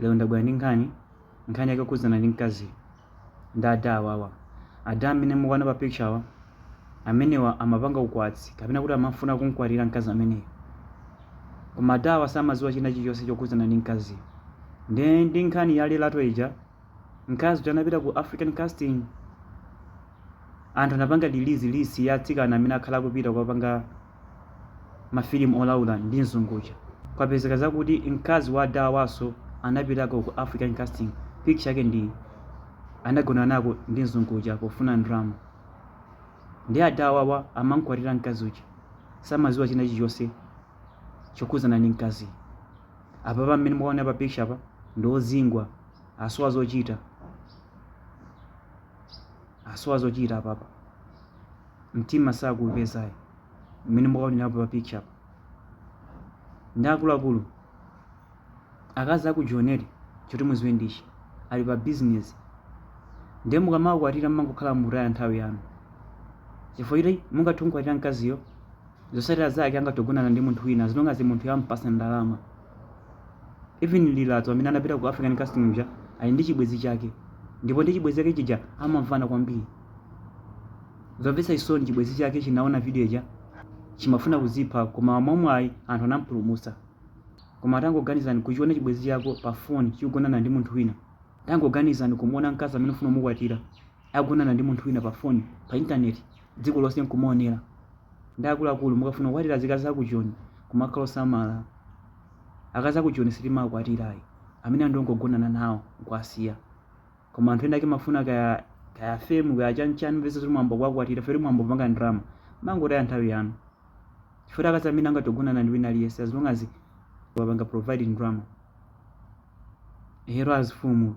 Leo ndabwera ndi nkhani yake kuzana ndi mkazi ndi ada awawa. Ada amene mukuona pa picture awa amenewa amapanga ukwatsi kapena kuti amafuna kumkwatira mkazi ameneyo. Koma ada awa samadziwa china chilichonse chokuzana ndi mkazi. Ndi nkhani ya lero ija mkazi anapita ku African casting. Anthu anapanga list ya atsikana amene akhala kupita kupanga mafilimu olaula ndi mzungucha. Kwapezeka zakuti mkazi wa ada awaso anapitako ku African casting. Picture yake ndi anagona nako ndi mzungucha pofuna ndalama. Ndi ada awawa amankwatira mkazi uja samadziwa china chilichonse chokuzana ndi mkazi. Apa pamene mukuona pa picture apa ndi ozingwa asowa zochita apapa. Mtima sakuupezayi mmene mukuonera pa picture apa. Ndi akuluakulu akazi akujoneri choti muziwe ndichi ali pa business. Ndiye mukamakwatira mmangokhala mutaya nthawi yanu. Chifukwa choti mungathe kumkwatira mkaziyo zotsatira zake angatogona ndi munthu wina as long as munthu yampasa ndalama. Even Lilato amene anapita ku African casting uja ali ndi chibwenzi chake, ndipo ndi chibwenzi chake chija amamvana kwambiri. Zomvetsa chisoni chibwenzi chake chinaona video ija chimafuna kuzipha koma momwe anthu anampulumutsa. Koma atangoganizani kuchiona chibwenzi chako pa phone chikugonana ndi munthu wina. Tangoganizani kumuona mkazi amene ufuna kumukwatira akugonana ndi munthu wina pa phone pa internet dziko lonse nkumuonera. Ndi akuluakulu mukafuna kukwatira zikazi zakujoni kumakhala osamala. Akazi akujoni sitimakwatirayi amene andongogonana nawo nkwasiya. Koma anthu ena ake mafuna kaya fame kaya chanchani mvese zoti mwambo kwakwatira feri mwambo panga ndalama mangotaya nthawi yanu. Chifukwa akazi amene angatogonana ndi wina aliyense as long as wapanga providing drama. Hero as fumu